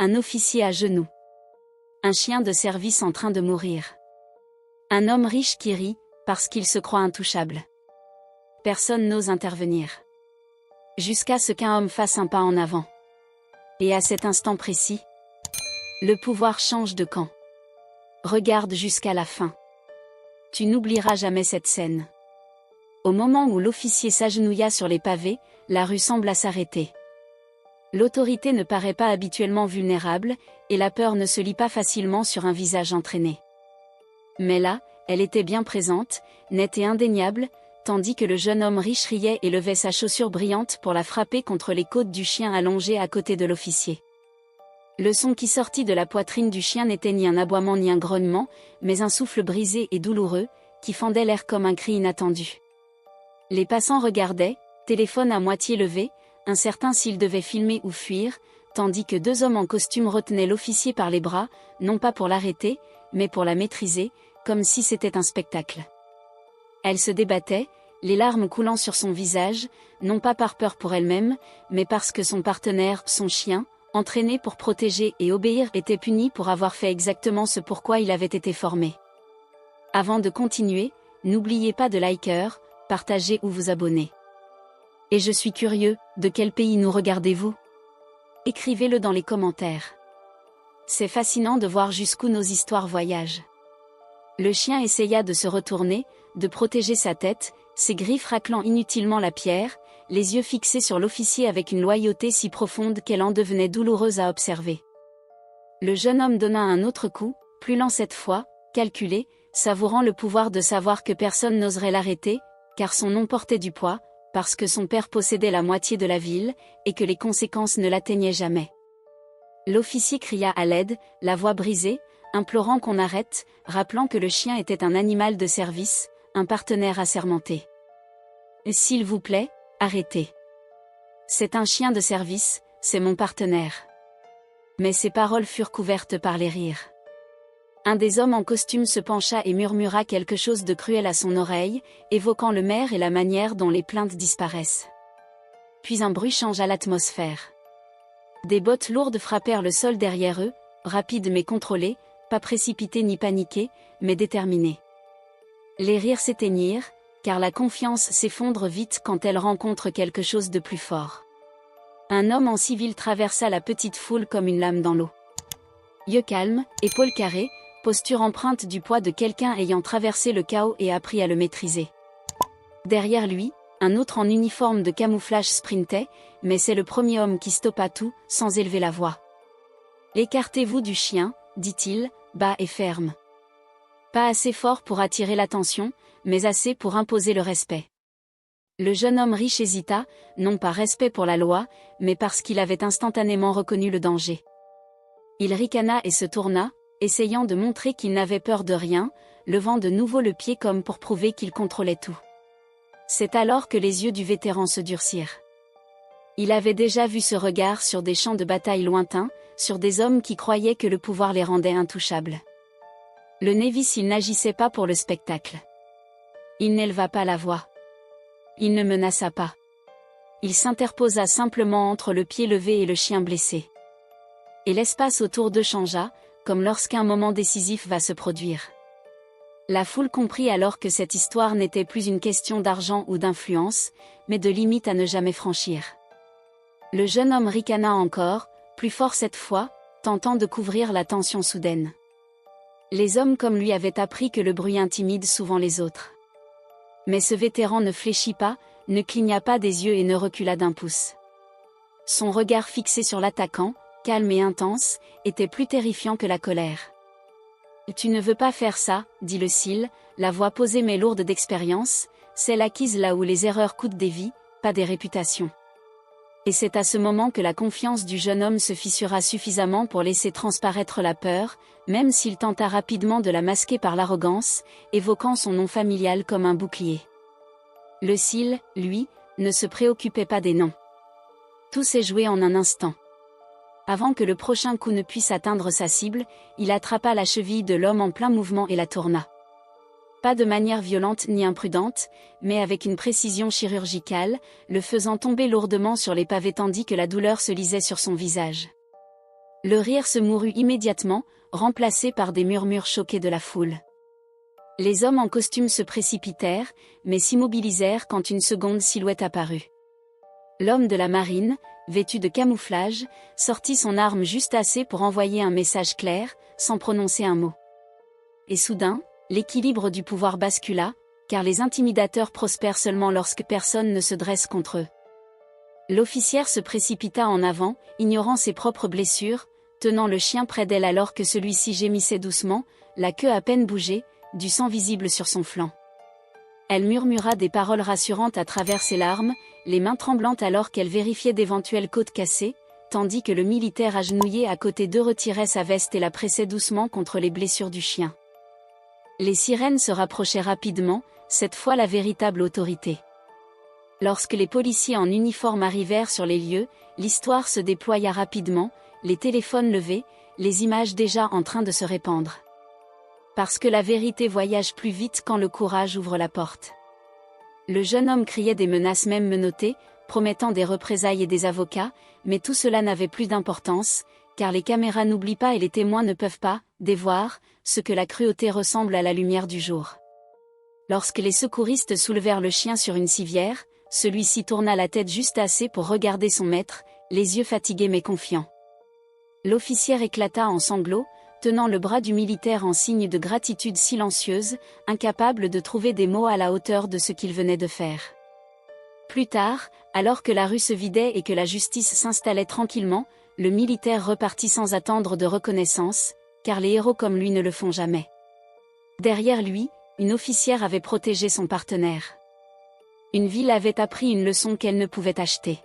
Un officier à genoux. Un chien de service en train de mourir. Un homme riche qui rit, parce qu'il se croit intouchable. Personne n'ose intervenir. Jusqu'à ce qu'un homme fasse un pas en avant. Et à cet instant précis, le pouvoir change de camp. Regarde jusqu'à la fin. Tu n'oublieras jamais cette scène. Au moment où l'officier s'agenouilla sur les pavés, la rue sembla s'arrêter. L'autorité ne paraît pas habituellement vulnérable, et la peur ne se lit pas facilement sur un visage entraîné. Mais là, elle était bien présente, nette et indéniable, tandis que le jeune homme riche riait et levait sa chaussure brillante pour la frapper contre les côtes du chien allongé à côté de l'officier. Le son qui sortit de la poitrine du chien n'était ni un aboiement ni un grognement, mais un souffle brisé et douloureux, qui fendait l'air comme un cri inattendu. Les passants regardaient, téléphone à moitié levé, incertains s'ils devaient filmer ou fuir, tandis que deux hommes en costume retenaient l'officier par les bras, non pas pour l'arrêter, mais pour la maîtriser, comme si c'était un spectacle. Elle se débattait, les larmes coulant sur son visage, non pas par peur pour elle-même, mais parce que son partenaire, son chien, entraîné pour protéger et obéir, était puni pour avoir fait exactement ce pourquoi il avait été formé. Avant de continuer, n'oubliez pas de liker, partager ou vous abonner. Et je suis curieux, de quel pays nous regardez-vous? Écrivez-le dans les commentaires. C'est fascinant de voir jusqu'où nos histoires voyagent. Le chien essaya de se retourner, de protéger sa tête, ses griffes raclant inutilement la pierre, les yeux fixés sur l'officier avec une loyauté si profonde qu'elle en devenait douloureuse à observer. Le jeune homme donna un autre coup, plus lent cette fois, calculé, savourant le pouvoir de savoir que personne n'oserait l'arrêter, car son nom portait du poids, parce que son père possédait la moitié de la ville, et que les conséquences ne l'atteignaient jamais. L'officier cria à l'aide, la voix brisée, implorant qu'on arrête, rappelant que le chien était un animal de service, un partenaire assermenté. « S'il vous plaît, arrêtez. C'est un chien de service, c'est mon partenaire. » Mais ces paroles furent couvertes par les rires. Un des hommes en costume se pencha et murmura quelque chose de cruel à son oreille, évoquant le maire et la manière dont les plaintes disparaissent. Puis un bruit changea l'atmosphère. Des bottes lourdes frappèrent le sol derrière eux, rapides mais contrôlées, pas précipités ni paniqués, mais déterminés. Les rires s'éteignirent, car la confiance s'effondre vite quand elle rencontre quelque chose de plus fort. Un homme en civil traversa la petite foule comme une lame dans l'eau. Yeux calmes, épaules carrées, posture empreinte du poids de quelqu'un ayant traversé le chaos et appris à le maîtriser. Derrière lui, un autre en uniforme de camouflage sprintait, mais c'est le premier homme qui stoppa tout, sans élever la voix. « Écartez-vous du chien, dit-il, bas et ferme. Pas assez fort pour attirer l'attention, mais assez pour imposer le respect. » Le jeune homme riche hésita, non par respect pour la loi, mais parce qu'il avait instantanément reconnu le danger. Il ricana et se tourna, essayant de montrer qu'il n'avait peur de rien, levant de nouveau le pied comme pour prouver qu'il contrôlait tout. C'est alors que les yeux du vétéran se durcirent. Il avait déjà vu ce regard sur des champs de bataille lointains, sur des hommes qui croyaient que le pouvoir les rendait intouchables. Le Nevis, il n'agissait pas pour le spectacle. Il n'éleva pas la voix. Il ne menaça pas. Il s'interposa simplement entre le pied levé et le chien blessé. Et l'espace autour d'eux changea, comme lorsqu'un moment décisif va se produire. La foule comprit alors que cette histoire n'était plus une question d'argent ou d'influence, mais de limites à ne jamais franchir. Le jeune homme ricana encore, plus fort cette fois, tentant de couvrir la tension soudaine. Les hommes comme lui avaient appris que le bruit intimide souvent les autres. Mais ce vétéran ne fléchit pas, ne cligna pas des yeux et ne recula d'un pouce. Son regard fixé sur l'attaquant, calme et intense, était plus terrifiant que la colère. « Tu ne veux pas faire ça, dit le Sil, la voix posée mais lourde d'expérience, celle acquise là où les erreurs coûtent des vies, pas des réputations. » Et c'est à ce moment que la confiance du jeune homme se fissura suffisamment pour laisser transparaître la peur, même s'il tenta rapidement de la masquer par l'arrogance, évoquant son nom familial comme un bouclier. Le Sil, lui, ne se préoccupait pas des noms. Tout s'est joué en un instant. Avant que le prochain coup ne puisse atteindre sa cible, il attrapa la cheville de l'homme en plein mouvement et la tourna. Pas de manière violente ni imprudente, mais avec une précision chirurgicale, le faisant tomber lourdement sur les pavés tandis que la douleur se lisait sur son visage. Le rire se mourut immédiatement, remplacé par des murmures choqués de la foule. Les hommes en costume se précipitèrent, mais s'immobilisèrent quand une seconde silhouette apparut. L'homme de la marine, vêtu de camouflage, sortit son arme juste assez pour envoyer un message clair, sans prononcer un mot. Et soudain, l'équilibre du pouvoir bascula, car les intimidateurs prospèrent seulement lorsque personne ne se dresse contre eux. L'officière se précipita en avant, ignorant ses propres blessures, tenant le chien près d'elle alors que celui-ci gémissait doucement, la queue à peine bougée, du sang visible sur son flanc. Elle murmura des paroles rassurantes à travers ses larmes, les mains tremblantes alors qu'elle vérifiait d'éventuelles côtes cassées, tandis que le militaire agenouillé à côté d'eux retirait sa veste et la pressait doucement contre les blessures du chien. Les sirènes se rapprochaient rapidement, cette fois la véritable autorité. Lorsque les policiers en uniforme arrivèrent sur les lieux, l'histoire se déploya rapidement, les téléphones levés, les images déjà en train de se répandre. Parce que la vérité voyage plus vite quand le courage ouvre la porte. Le jeune homme criait des menaces même menottées, promettant des représailles et des avocats, mais tout cela n'avait plus d'importance, car les caméras n'oublient pas et les témoins ne peuvent pas dévoir ce que la cruauté ressemble à la lumière du jour. Lorsque les secouristes soulevèrent le chien sur une civière, celui-ci tourna la tête juste assez pour regarder son maître, les yeux fatigués mais confiants. L'officière éclata en sanglots, tenant le bras du militaire en signe de gratitude silencieuse, incapable de trouver des mots à la hauteur de ce qu'il venait de faire. Plus tard, alors que la rue se vidait et que la justice s'installait tranquillement, le militaire repartit sans attendre de reconnaissance, car les héros comme lui ne le font jamais. Derrière lui, une officière avait protégé son partenaire. Une ville avait appris une leçon qu'elle ne pouvait acheter.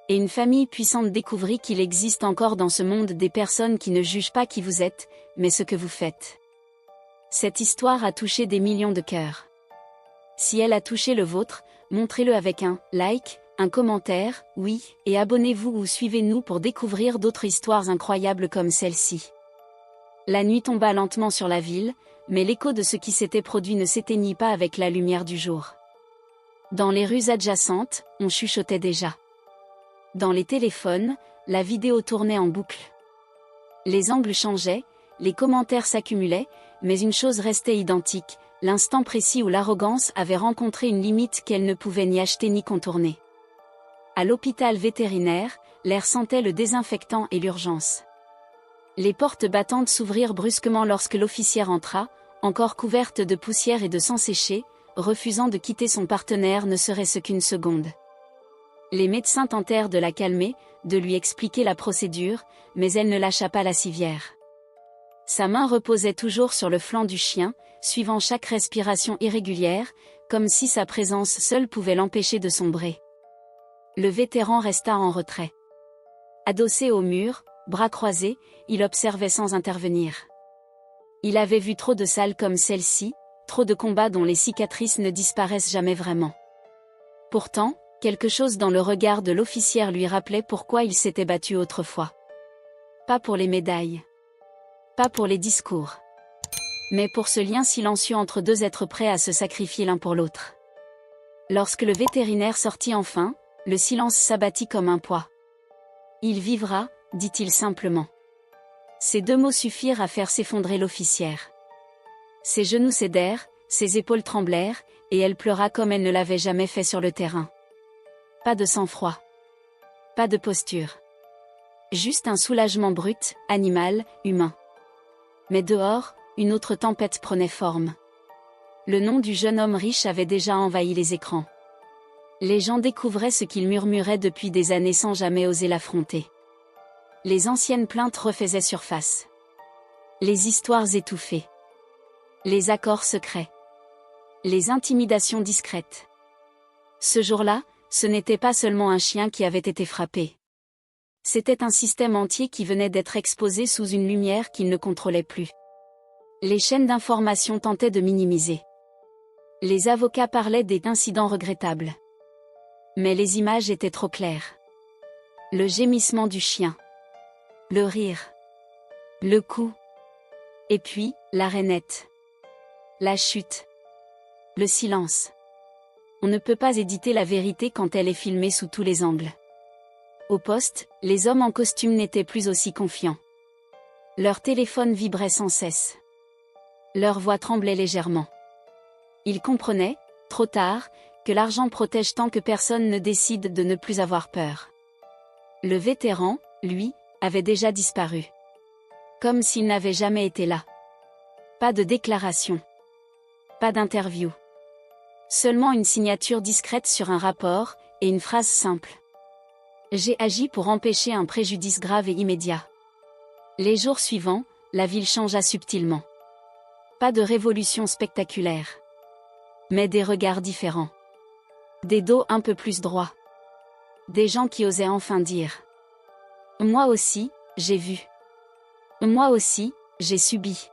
Et une famille puissante découvrit qu'il existe encore dans ce monde des personnes qui ne jugent pas qui vous êtes, mais ce que vous faites. Cette histoire a touché des millions de cœurs. Si elle a touché le vôtre, montrez-le avec un like, un commentaire, oui, et abonnez-vous ou suivez-nous pour découvrir d'autres histoires incroyables comme celle-ci. La nuit tomba lentement sur la ville, mais l'écho de ce qui s'était produit ne s'éteignit pas avec la lumière du jour. Dans les rues adjacentes, on chuchotait déjà. Dans les téléphones, la vidéo tournait en boucle. Les angles changeaient, les commentaires s'accumulaient, mais une chose restait identique, l'instant précis où l'arrogance avait rencontré une limite qu'elle ne pouvait ni acheter ni contourner. À l'hôpital vétérinaire, l'air sentait le désinfectant et l'urgence. Les portes battantes s'ouvrirent brusquement lorsque l'officière entra, encore couverte de poussière et de sang séché, refusant de quitter son partenaire ne serait-ce qu'une seconde. Les médecins tentèrent de la calmer, de lui expliquer la procédure, mais elle ne lâcha pas la civière. Sa main reposait toujours sur le flanc du chien, suivant chaque respiration irrégulière, comme si sa présence seule pouvait l'empêcher de sombrer. Le vétéran resta en retrait. Adossé au mur, bras croisés, il observait sans intervenir. Il avait vu trop de salles comme celle-ci, trop de combats dont les cicatrices ne disparaissent jamais vraiment. Pourtant, quelque chose dans le regard de l'officière lui rappelait pourquoi il s'était battu autrefois. Pas pour les médailles. Pas pour les discours. Mais pour ce lien silencieux entre deux êtres prêts à se sacrifier l'un pour l'autre. Lorsque le vétérinaire sortit enfin, le silence s'abattit comme un poids. « Il vivra », dit-il simplement. Ces deux mots suffirent à faire s'effondrer l'officière. Ses genoux cédèrent, ses épaules tremblèrent, et elle pleura comme elle ne l'avait jamais fait sur le terrain. Pas de sang-froid. Pas de posture. Juste un soulagement brut, animal, humain. Mais dehors, une autre tempête prenait forme. Le nom du jeune homme riche avait déjà envahi les écrans. Les gens découvraient ce qu'il murmurait depuis des années sans jamais oser l'affronter. Les anciennes plaintes refaisaient surface. Les histoires étouffées. Les accords secrets. Les intimidations discrètes. Ce jour-là, ce n'était pas seulement un chien qui avait été frappé. C'était un système entier qui venait d'être exposé sous une lumière qu'il ne contrôlait plus. Les chaînes d'information tentaient de minimiser. Les avocats parlaient des incidents regrettables. Mais les images étaient trop claires. Le gémissement du chien. Le rire. Le coup. Et puis, la rainette. La chute. Le silence. On ne peut pas éditer la vérité quand elle est filmée sous tous les angles. Au poste, les hommes en costume n'étaient plus aussi confiants. Leur téléphone vibrait sans cesse. Leur voix tremblait légèrement. Ils comprenaient, trop tard, que l'argent protège tant que personne ne décide de ne plus avoir peur. Le vétéran, lui, avait déjà disparu. Comme s'il n'avait jamais été là. Pas de déclaration. Pas d'interview. Seulement une signature discrète sur un rapport, et une phrase simple. J'ai agi pour empêcher un préjudice grave et immédiat. Les jours suivants, la ville changea subtilement. Pas de révolution spectaculaire. Mais des regards différents. Des dos un peu plus droits. Des gens qui osaient enfin dire. Moi aussi, j'ai vu. Moi aussi, j'ai subi.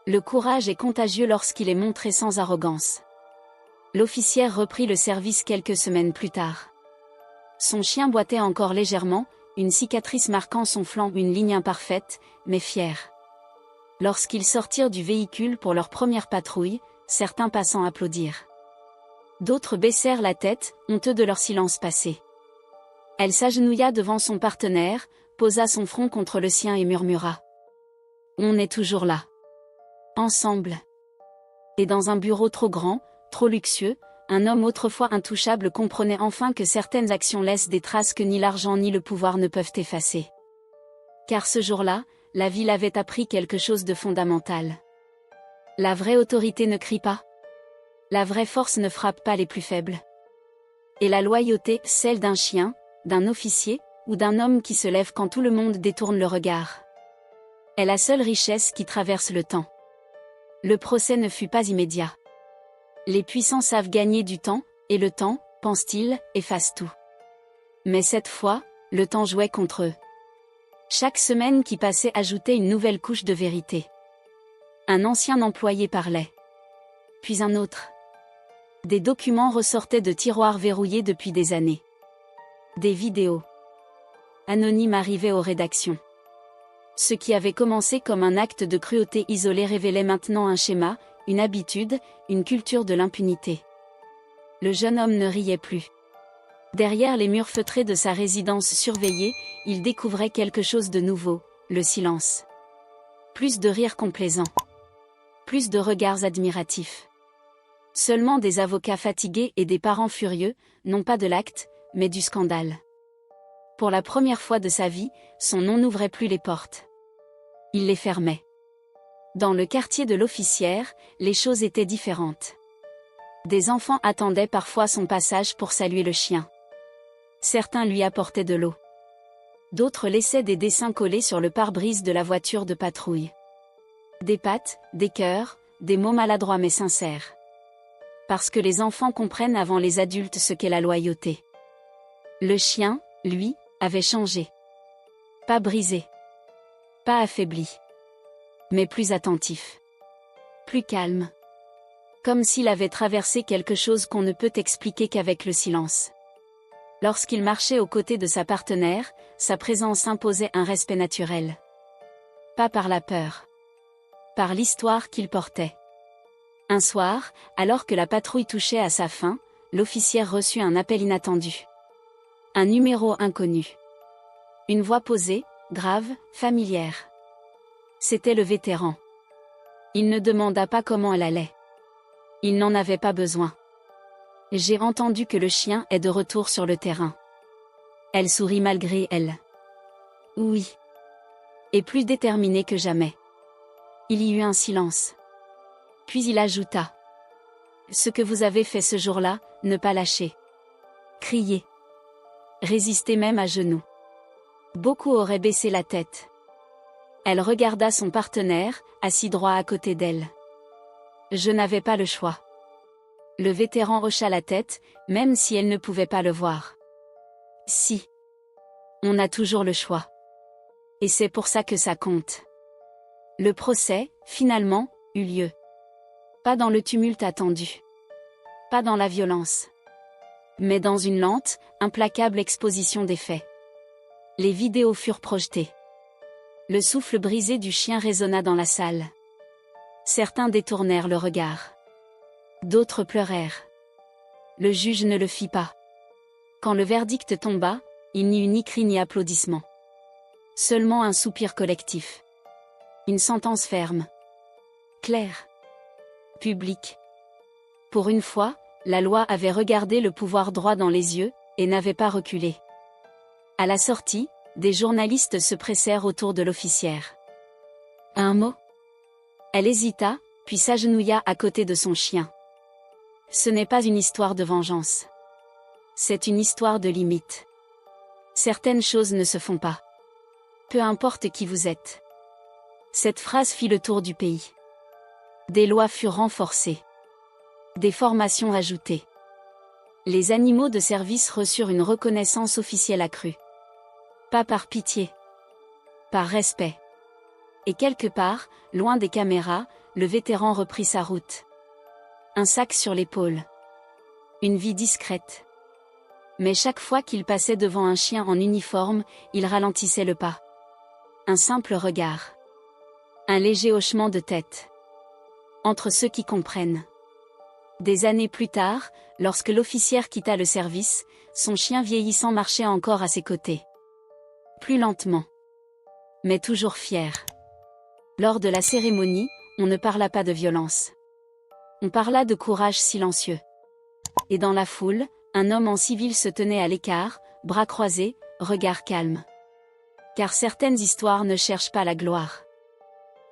Le courage est contagieux lorsqu'il est montré sans arrogance. L'officière reprit le service quelques semaines plus tard. Son chien boitait encore légèrement, une cicatrice marquant son flanc, une ligne imparfaite, mais fière. Lorsqu'ils sortirent du véhicule pour leur première patrouille, certains passants applaudirent. D'autres baissèrent la tête, honteux de leur silence passé. Elle s'agenouilla devant son partenaire, posa son front contre le sien et murmura. On est toujours là. Ensemble. Et dans un bureau trop grand, trop luxueux, un homme autrefois intouchable comprenait enfin que certaines actions laissent des traces que ni l'argent ni le pouvoir ne peuvent effacer. Car ce jour-là, la ville avait appris quelque chose de fondamental. La vraie autorité ne crie pas. La vraie force ne frappe pas les plus faibles. Et la loyauté, celle d'un chien, d'un officier, ou d'un homme qui se lève quand tout le monde détourne le regard, est la seule richesse qui traverse le temps. Le procès ne fut pas immédiat. Les puissants savent gagner du temps, et le temps, pense-t-il, efface tout. Mais cette fois, le temps jouait contre eux. Chaque semaine qui passait ajoutait une nouvelle couche de vérité. Un ancien employé parlait. Puis un autre. Des documents ressortaient de tiroirs verrouillés depuis des années. Des vidéos anonymes arrivaient aux rédactions. Ce qui avait commencé comme un acte de cruauté isolé révélait maintenant un schéma, une habitude, une culture de l'impunité. Le jeune homme ne riait plus. Derrière les murs feutrés de sa résidence surveillée, il découvrait quelque chose de nouveau, le silence. Plus de rires complaisants. Plus de regards admiratifs. Seulement des avocats fatigués et des parents furieux, non pas de l'acte, mais du scandale. Pour la première fois de sa vie, son nom n'ouvrait plus les portes. Il les fermait. Dans le quartier de l'officière, les choses étaient différentes. Des enfants attendaient parfois son passage pour saluer le chien. Certains lui apportaient de l'eau. D'autres laissaient des dessins collés sur le pare-brise de la voiture de patrouille. Des pattes, des cœurs, des mots maladroits mais sincères. Parce que les enfants comprennent avant les adultes ce qu'est la loyauté. Le chien, lui, avait changé. Pas brisé. Pas affaibli. Mais plus attentif. Plus calme. Comme s'il avait traversé quelque chose qu'on ne peut expliquer qu'avec le silence. Lorsqu'il marchait aux côtés de sa partenaire, sa présence imposait un respect naturel. Pas par la peur. Par l'histoire qu'il portait. Un soir, alors que la patrouille touchait à sa fin, l'officière reçut un appel inattendu. Un numéro inconnu. Une voix posée, grave, familière. C'était le vétéran. Il ne demanda pas comment elle allait. Il n'en avait pas besoin. J'ai entendu que le chien est de retour sur le terrain. Elle sourit malgré elle. Oui. Et plus déterminée que jamais. Il y eut un silence. Puis il ajouta. Ce que vous avez fait ce jour-là, ne pas lâcher. Crier. Résister même à genoux. Beaucoup auraient baissé la tête. Elle regarda son partenaire, assis droit à côté d'elle. Je n'avais pas le choix. Le vétéran hocha la tête, même si elle ne pouvait pas le voir. Si. On a toujours le choix. Et c'est pour ça que ça compte. Le procès, finalement, eut lieu. Pas dans le tumulte attendu. Pas dans la violence. Mais dans une lente, implacable exposition des faits. Les vidéos furent projetées. Le souffle brisé du chien résonna dans la salle. Certains détournèrent le regard. D'autres pleurèrent. Le juge ne le fit pas. Quand le verdict tomba, Il n'y eut ni cri ni applaudissement. Seulement un soupir collectif. Une sentence ferme. Claire. Publique. Pour une fois, la loi avait regardé le pouvoir droit dans les yeux, et n'avait pas reculé. À la sortie, des journalistes se pressèrent autour de l'officière. Un mot? Elle hésita, puis s'agenouilla à côté de son chien. Ce n'est pas une histoire de vengeance. C'est une histoire de limite. Certaines choses ne se font pas. Peu importe qui vous êtes. Cette phrase fit le tour du pays. Des lois furent renforcées. Des formations ajoutées. Les animaux de service reçurent une reconnaissance officielle accrue. Pas par pitié. Par respect. Et quelque part, loin des caméras, le vétéran reprit sa route. Un sac sur l'épaule. Une vie discrète. Mais chaque fois qu'il passait devant un chien en uniforme, il ralentissait le pas. Un simple regard. Un léger hochement de tête. Entre ceux qui comprennent. Des années plus tard, lorsque l'officière quitta le service, son chien vieillissant marchait encore à ses côtés. Plus lentement. Mais toujours fier. Lors de la cérémonie, on ne parla pas de violence. On parla de courage silencieux. Et dans la foule, un homme en civil se tenait à l'écart, bras croisés, regard calme. Car certaines histoires ne cherchent pas la gloire.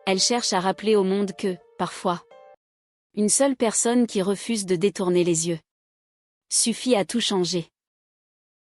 Elles cherchent à rappeler au monde que, parfois, une seule personne qui refuse de détourner les yeux suffit à tout changer.